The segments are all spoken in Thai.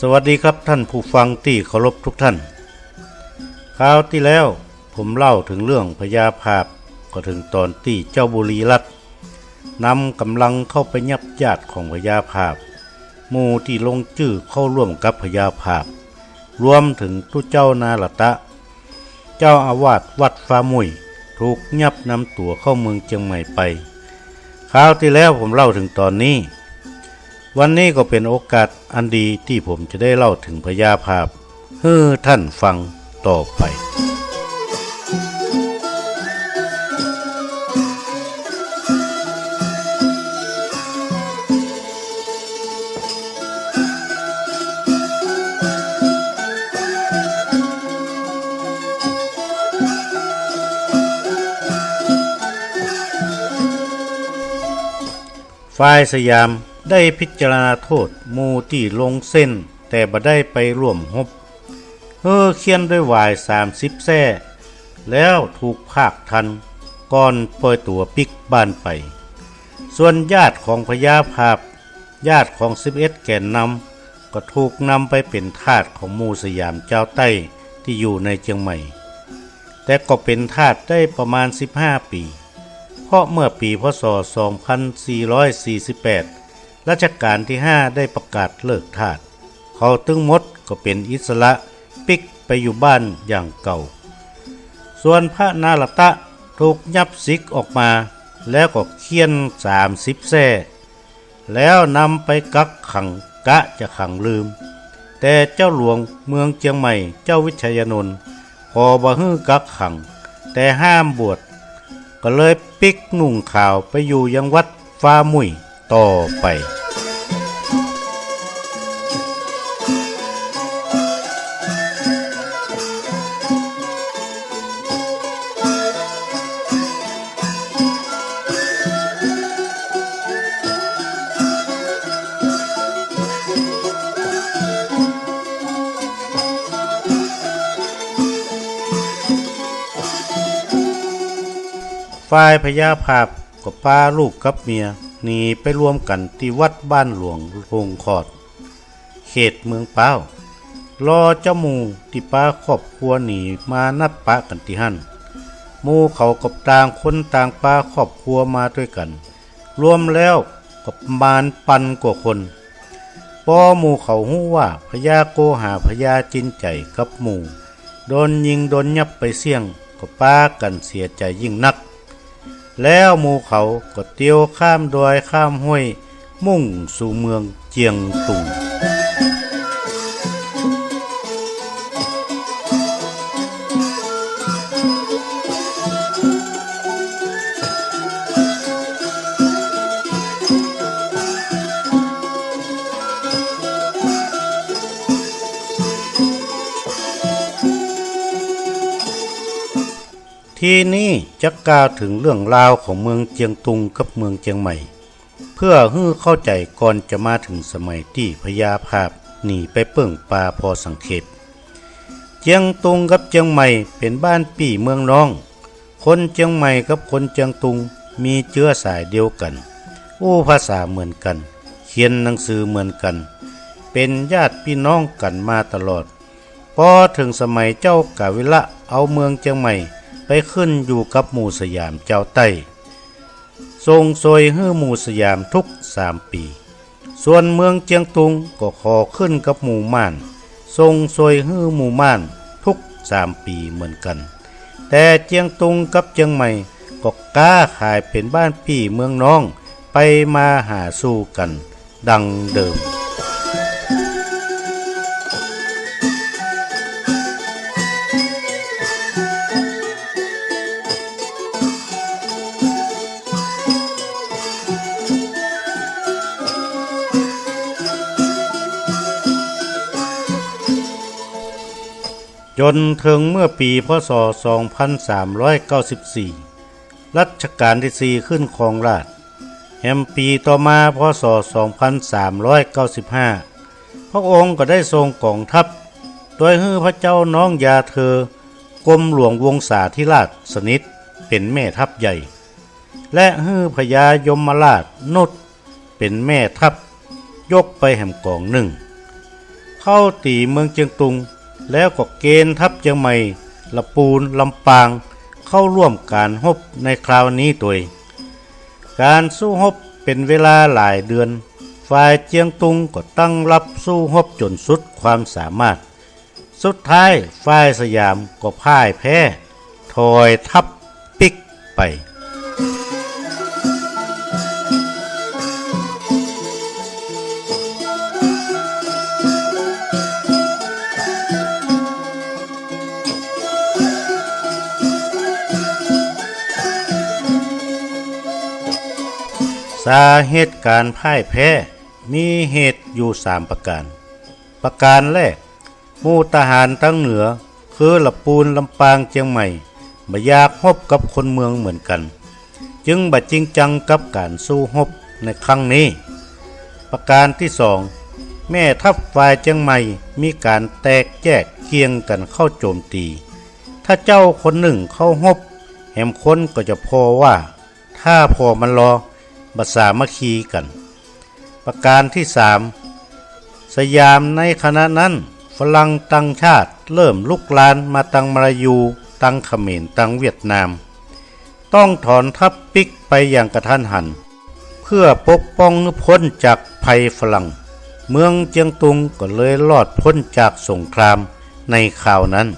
สวัสดีครับท่านผู้ฟังที่เคารพทุกท่านคราวที่แล้วผมเล่าถึงเรื่องพญาภาพก็ถึงตอนที่เจ้าบุรีรัตน์นำกำลังเข้าไปยับญาติของพญาภาพหมู่ที่ลงชื่อเข้าร่วมกับพญาภาพรวมถึงตุเจ้านาลตะเจ้าอาวาสวัดฟ้ามุยถูกยับนำตัวเข้าเมืองเชียงใหม่ไปคราวที่แล้วผมเล่าถึงตอนนี้วันนี้ก็เป็นโอกาสอันดีที่ผมจะได้เล่าถึงพญาภาพให้ท่านฟังต่อไปฝ่ายสยามได้พิจารณาโทษหมู่ที่ลงเส้นแต่บ่ได้ไปร่วมรบเขียนด้วยวาย30 แส้แล้วถูกภาคทันก่อนปล่อยตัวปิกบ้านไปส่วนญาติของพญาภาพญาติของ11 แกนนำก็ถูกนำไปเป็นทาสของหมู่สยามเจ้าใต้ที่อยู่ในเชียงใหม่แต่ก็เป็นทาสได้ประมาณ15 ปีเพราะเมื่อปีพ.ศ. 2448รัชกาลที่5ได้ประกาศเลิกทาสเขาตึงหมดก็เป็นอิสระปิกไปอยู่บ้านอย่างเก่าส่วนพระนาลตะถูกยับสิกออกมาแล้วก็เคี่ยน30 แส้แล้วนำไปกักขังกะจะขังลืมแต่เจ้าหลวงเมืองเชียงใหม่เจ้าวิชัยนนท์ขอบ่ฮื้อกักขังแต่ห้ามบวชก็เลยปิกนุ่งขาวไปอยู่ยังวัดฟ้ามุยต่อไปฝ่ายพญาภาพก็พาลูกกับเมียหนีไปรวมกันที่วัดบ้านหลวงโรงขอดเขตเมืองเป้ารอเจ้าหมู่ที่ป้าครอบครัวหนีมานัดปะกันที่หั่นหมู่เขากับต่างคนต่างป้าครอบครัวมาด้วยกันรวมแล้วก็ประมาณ1,000 กว่าคนพอหมู่เขาฮู้ว่าพญาโกหาพญาจินใจกับหมู่โดนยิงโดนยับไปเสี่ยงก็ป้ากันเสียใจยิ่งนักแล้วหมู่เขาก็เตียวข้ามดอยข้ามห้วยมุ่งสู่เมืองเจียงตุงทีนี้จะกล่าวถึงเรื่องราวของเมืองเจียงตุงกับเมืองเจียงใหม่เพื่อให้เข้าใจก่อนจะมาถึงสมัยที่พญาภาพหนีไปเปิ่งป่าพอสังเขปเจียงตุงกับเจียงใหม่เป็นบ้านปี่เมืองน้องคนเจียงใหม่กับคนเจียงตุงมีเชื้อสายเดียวกันภาษาเหมือนกันเขียนหนังสือเหมือนกันเป็นญาติพี่น้องกันมาตลอดพอถึงสมัยเจ้ากาวิละเอาเมืองเจียงใหม่ไปขึ้นอยู่กับหมู่สยามเจ้าใต้ทรงโซยให้หมู่สยามทุก3 ปีส่วนเมืองเจียงตุงก็ขอขึ้นกับหมู่ม่านทรงโซยให้หมู่ม่านทุก3 ปีเหมือนกันแต่เจียงตุงกับเจียงใหม่ก็กล้าขายเป็นบ้านพี่เมืองน้องไปมาหาสู่กันดังเดิมจนถึงเมื่อปีพ.ศ. 2394รัชกาลที่4ขึ้นครองราชย์แห่งปีต่อมาพ.ศ. 2395พระองค์ก็ได้ทรงกองทัพโดยให้พระเจ้าน้องยาเธอกรมหลวงวงศาธิราชสนิทเป็นแม่ทัพใหญ่ และฮื้อพญายมราชนุชเป็นแม่ทัพยกไปแห่งกองหนึ่ง เข้าตีเมืองเจียงตุงแล้วก็เกณฑ์ทัพเจียงใหม่ลำปูนลำปางเข้าร่วมการรบในคราวนี้ตัวการสู้รบเป็นเวลาหลายเดือนฝ่ายเจียงตุงก็ตั้งรับสู้รบจนสุดความสามารถสุดท้ายฝ่ายสยามก็พ่ายแพ้ถอยทัพปิกไปสาเหตุการพ่ายแพ้มีเหตุอยู่3ประการประการแรกหมู่ทหารทั้งเหนือคือลำปูนลำปางเชียงใหม่บ่อยากรบกับคนเมืองเหมือนกันจึงบ่จริงจังกับการสู้รบในครั้งนี้ประการที่2แม่ทัพฝ่ายเชียงใหม่มีการแตกแยกเคียงกันเข้าโจมตีถ้าเจ้าคนหนึ่งเข้ารบแหมคนก็จะพอว่าถ้าพอมันรอบัสามัคคีกันประการที่3สยามในขณะนั้นฝรั่งต่างชาติเริ่มลุกลานมาตังมาลายูตังเขมรตังเวียดนามต้องถอนทัพปิกไปอย่างกระทันหันเพื่อปกป้องพ้นจากภัยฝรั่งเมืองเจียงตุงก็เลยรอดพ้นจากสงครามในคราวนั้น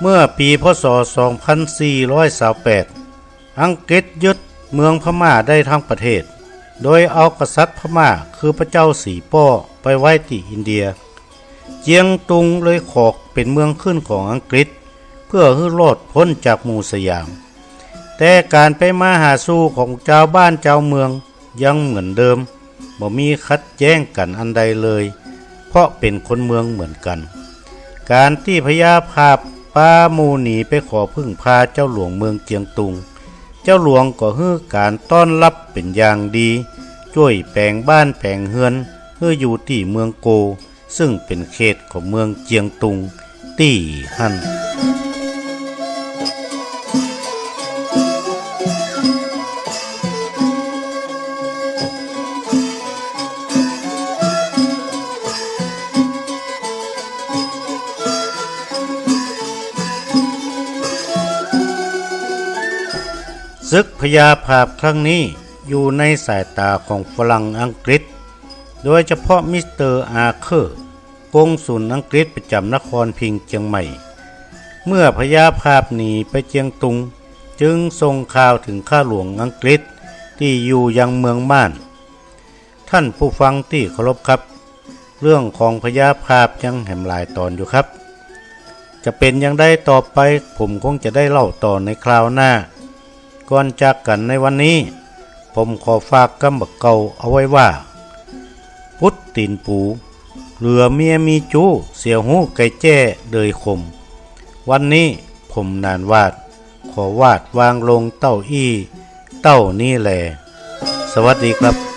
เมื่อปีพ.ศ. 2428อังกฤษยึดเมืองพม่าได้ทั้งประเทศโดยเอากษัตริย์พม่าคือพระเจ้าสีป้อไปไว้ที่อินเดียเจียงตุงเลยขอกเป็นเมืองขึ้นของอังกฤษเพื่อให้รอดพ้นจากหมู่สยามแต่การไปมาหาสู่ของเจ้าบ้านเจ้าเมืองยังเหมือนเดิมบ่มีขัดแย้งกันอันใดเลยเพราะเป็นคนเมืองเหมือนกันการที่พญาภาพป้าหมู่หนีไปขอพึ่งพาเจ้าหลวงเมืองเจียงตุงเจ้าหลวงก็ให้การต้อนรับเป็นอย่างดีช่วยแปลงบ้านแปลงเฮือนเพื่ออยู่ที่เมืองโกซึ่งเป็นเขตของเมืองเจียงตุงตี้ฮั่นศึกพญาภาพครั้งนี้อยู่ในสายตาของฝรั่งอังกฤษโดยเฉพาะมิสเตอร์อาร์เคิร์กงสุลอังกฤษประจำนครพิงเจียงใหม่เมื่อพญาภาพหนีไปเจียงตุงจึงส่งข่าวถึงข้าหลวงอังกฤษที่อยู่ยังเมืองม่านท่านผู้ฟังที่เคารพครับเรื่องของพญาภาพยังแหมหลายตอนอยู่ครับจะเป็นอย่างไรต่อไปผมคงจะได้เล่าต่อในคราวหน้าก่อนจากกันในวันนี้ผมขอฝากคำบักเก่าเอาไว้ว่าพุทธตีนปูเรือเมียมีจูเสียหูไก่แจ้เดยคมวันนี้ผมนานวาดขอวาดวางลงเต้าอี้เต้านี่แหละสวัสดีครับ